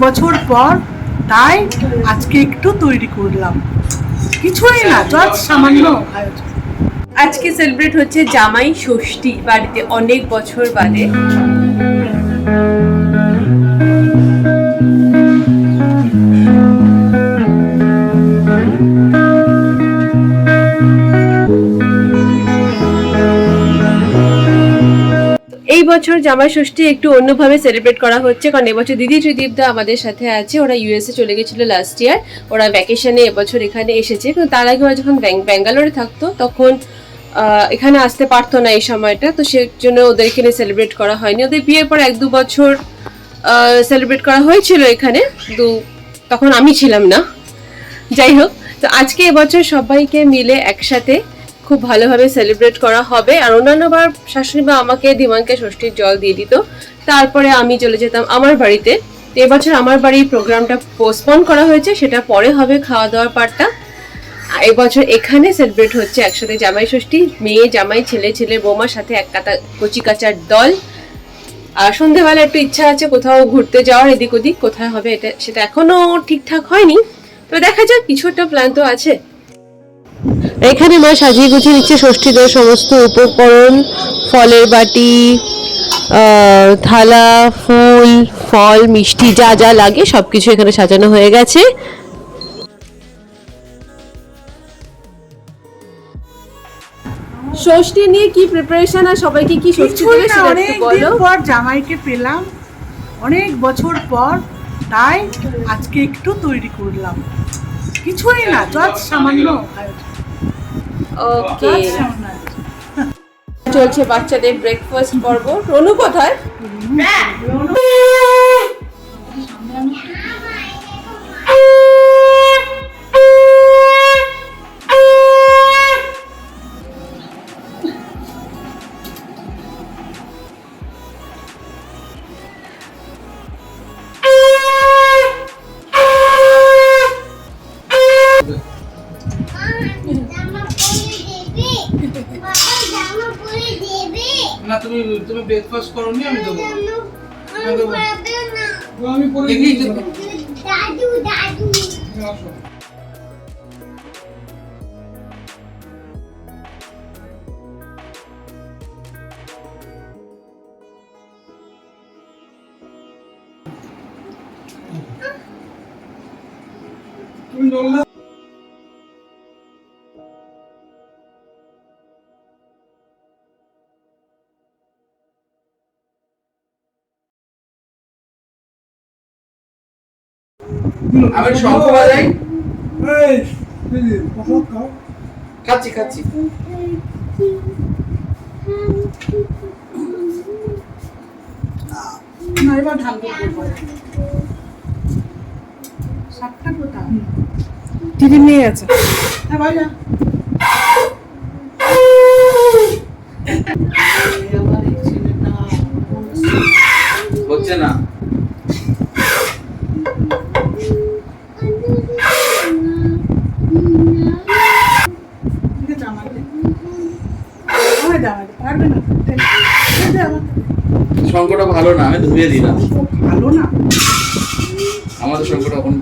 বছর পর, তাই আজকে একটু তৈরি করলাম। কিছুই না, জাস্ট সামান্য আয়োজন। আজকে সেলিব্রেট হচ্ছে জামাই ষষ্ঠী বাড়িতে অনেক বছর বাদে। এই বছর জামাই ষষ্ঠী একটু অন্যভাবে সেলিব্রেট করা হচ্ছে, কারণ এবছর দিদি ত্রিদীপদা আমাদের সাথে আছে। ওরা ইউএসএ চলে গেছিল লাস্ট ইয়ার, ওরা ভ্যাকেশনে এবছর এখানে এসেছে। কিন্তু তার আগে ওরা যখন ব্যাঙ্গালোরে থাকতো তখন এখানে আসতে পারতো না এই সময়টা, তো সেজন্য ওদেরকে নিয়ে সেলিব্রেট করা হয়নি। ওদের বিয়ের পর 1-2 বছর সেলিব্রেট করা হয়েছিল এখানে, কিন্তু তখন আমি ছিলাম না। যাই হোক, তো আজকে এবছর সবাইকে মিলে একসাথে খুব ভালোভাবে সেলিব্রেট করা হবে। আর অন্যান্যবার শাশুড়ি মা আমাকে ধীমানকে ষষ্ঠীর জল দিয়ে দিত, তারপরে আমি চলে যেতাম আমার বাড়িতে। তো এবছর আমার বাড়ির প্রোগ্রামটা পোস্টপোন করা হয়েছে, সেটা পরে হবে খাওয়া দাওয়ার পার্টটা। এবছর এখানে সেলিব্রেট হচ্ছে একসাথে জামাই ষষ্ঠী, মেয়ে জামাই ছেলে ছেলে বৌমার সাথে এক কাতা কচি কাচার দল। আর সন্ধ্যেবেলা একটু ইচ্ছা আছে কোথাও ঘুরতে যাওয়ার, এদিক ওদিক কোথায় হবে এটা সেটা এখনো ঠিকঠাক হয়নি, তো দেখা যাক, কিছু একটা প্ল্যান তো আছে। এখানে মা সাজিয়ে গুছিয়ে নিচ্ছে ষষ্ঠীদের সমস্ত উপকরণ, ফলের বাটি, থালা, ফুল, ফল, মিষ্টি, যা যা লাগে সবকিছু এখানে সাজানো হয়ে গেছে। ষষ্ঠী নিয়ে কি প্রিপারেশন আর সবাইকে কি ষষ্ঠী দেবে সেটা একটু বলো। পর জামাইকে পেলাম, অনেক বছর পর, তাই আজকে একটু তৈরি করলাম। কিছুই না, জাস্ট সামান্য আয়োজন। ওকে, চলছে বাচ্চাদের ব্রেকফাস্ট পর্ব। রনু কোথায়? না তুমি ব্রেকফাস্ট করোনি, আমি দেবো। আমি করে দাদু দাদু আসো। তুমি বললে আমি শঙ্খ বাজাই। খাচ্ছি খাচ্ছি। না, এবার ঢালবো। সাতটা কোথায়? টিভি নিয়ে আছে। হ্যাঁ ভাই, যা। হচ্ছে না। শঙ্কটা ভালো না, আমি ধুয়ে দিলাম। ভালো না, আমাদের শঙ্কটা এখন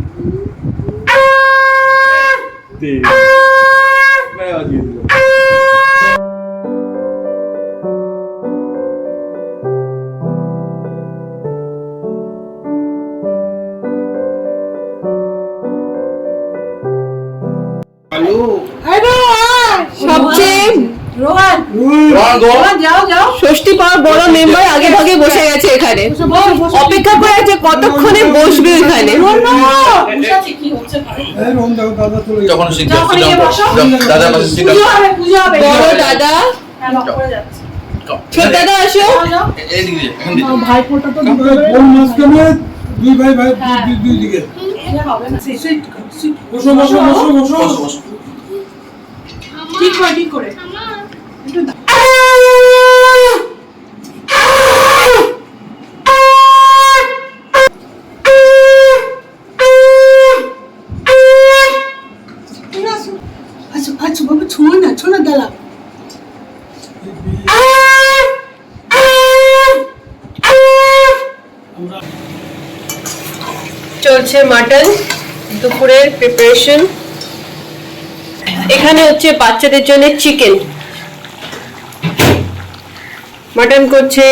সবচেয়ে ষষ্ঠী পাওয়ার বড় মেম্বার আগে ভাগে বসে গেছে এখানে, অপেক্ষা করে আছে কতক্ষণে বসবে এখানে। বড় দাদা, ছোট দাদা আসো। ভাইপোটা তো দুই ভাই ভাই দুই দিকে। বসো বসো বসো বসো বসো। ঠিক করে ঠিক করে। আচ্ছা বাবা, ছোনা দাঁড়া। চলছে মাটন, দুপুরের প্রিপারেশন। এখানে হচ্ছে বাচ্চাদের জন্য চিকেন, মাটন করছে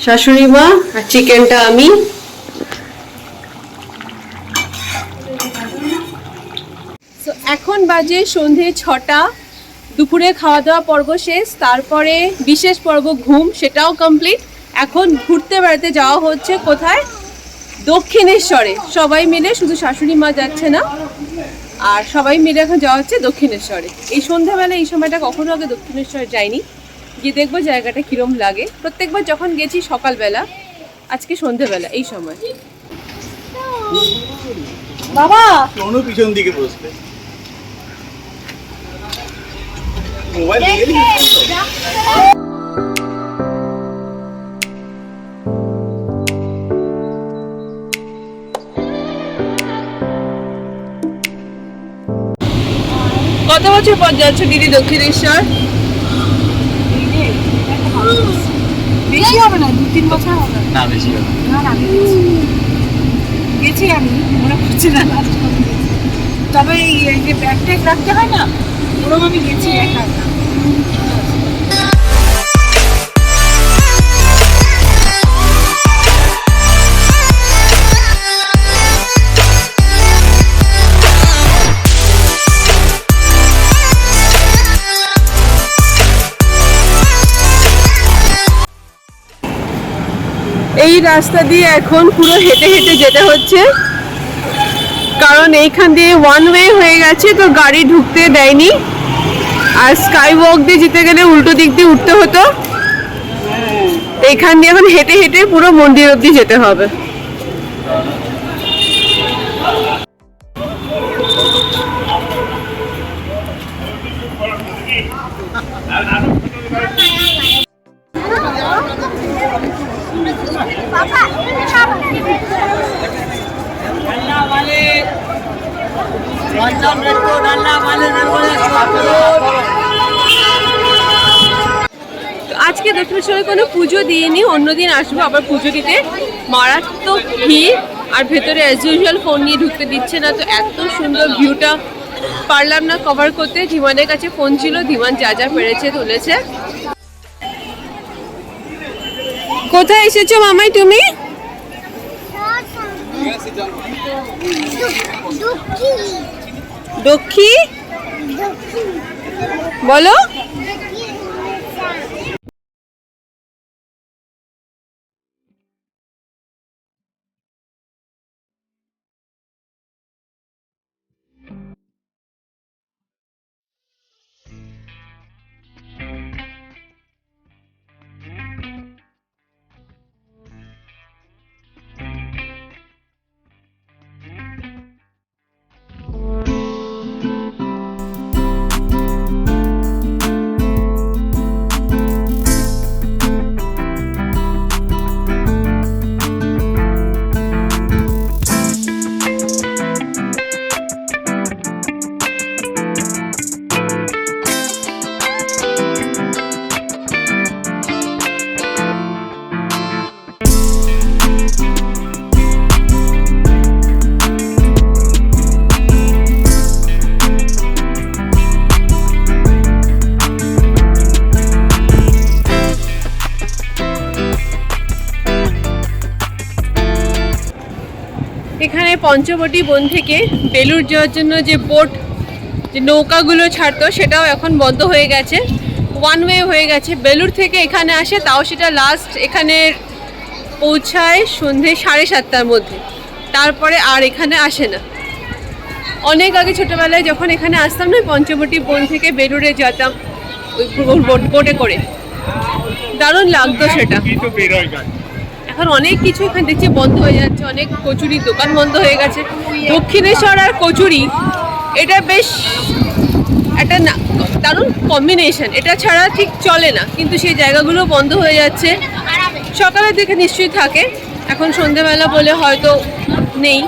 শাশুড়ি মা আর চিকেনটা আমি। তো এখন বাজে সন্ধে 6টা, দুপুরে খাওয়া দাওয়া পর্ব শেষ, তারপরে বিশেষ পর্ব ঘুম, সেটাও কমপ্লিট। এখন ঘুরতে বেড়াতে যাওয়া হচ্ছে কোথায়? দক্ষিণেশ্বরে। সবাই মিলে, শুধু শাশুড়ি মা যাচ্ছে না, আর সবাই মিলে এখন যাওয়া হচ্ছে দক্ষিণেশ্বরে। এই সন্ধ্যাবেলা এই সময়টা কখনো আগে দক্ষিণেশ্বর যাইনি, গিয়ে দেখবো জায়গাটা কিরম লাগে। প্রত্যেকবার যখন গেছি সকালবেলা, আজকে সন্ধ্যাবেলা এই সময়। বাবা কোনো পিছন দিকে বসবে, মোবাইল দিয়ে গেলি। কত বছর পর যাচ্ছ দিদি দক্ষিণেশ্বর? বেশি হবে না, 2-3 বছর হবে না বেশি হবে না। আমি গেছি, আমি মনে করছি না last কবে গেছি। তবে এই যে ব্যাগ ট্যাগ রাখতে হয় না, ওরকম আমি গেছি একা একা। এই রাস্তা দিয়ে এখন পুরো হেঁটে হেঁটে যেতে হচ্ছে, কারণ এইখান দিয়ে ওয়ান ওয়ে হয়ে গেছে, তো গাড়ি ঢুকতে দেয়নি। আর স্কাই ওয়াক দিয়ে যেতে গেলে উল্টো দিক দিয়ে উঠতে হতো। এইখান দিয়ে এখন হেঁটে হেঁটে পুরো মন্দির অবধি যেতে হবে। আজকে দক্ষিণেশ্বরে কোনো পুজো দিইনি, অন্যদিন আসবো আবার পুজো দিতে। মারাত্মক ভিড়, আর ভেতরে অ্যাজ ইউজুয়াল ফোন নিয়ে ঢুকতে দিচ্ছে না। তো এত সুন্দর ভিউটা পারলাম না কভার করতে। ধীমানের কাছে ফোন ছিল, ধীমান যা যা পেরেছে তুলেছে। কোথায় এসেছো মামাই তুমি? দক্ষি বলো। এখানে পঞ্চবটি বন থেকে বেলুড় যাওয়ার জন্য যে বোট, যে নৌকাগুলো ছাড়তো, সেটাও এখন বন্ধ হয়ে গেছে, ওয়ান ওয়ে হয়ে গেছে। বেলুড় থেকে এখানে আসে, তাও সেটা লাস্ট এখানে পৌঁছায় সন্ধে 7:30টার মধ্যে, তারপরে আর এখানে আসে না। অনেক আগে ছোটোবেলায় যখন এখানে আসতাম না, পঞ্চবটি বন থেকে বেলুড়ে যেতাম ওই বোটে করে, দারুণ লাগতো সেটা। এখন অনেক কিছু এখানে দেখছি বন্ধ হয়ে যাচ্ছে, অনেক কচুরির দোকান বন্ধ হয়ে গেছে। দক্ষিণেশ্বর আর কচুরি, এটা বেশ একটা দারুণ কম্বিনেশন, এটা ছাড়া ঠিক চলে না, কিন্তু সেই জায়গাগুলো বন্ধ হয়ে যাচ্ছে। সকালের দিকে নিশ্চয়ই থাকে, এখন সন্ধ্যেবেলা বলে হয়তো নেই।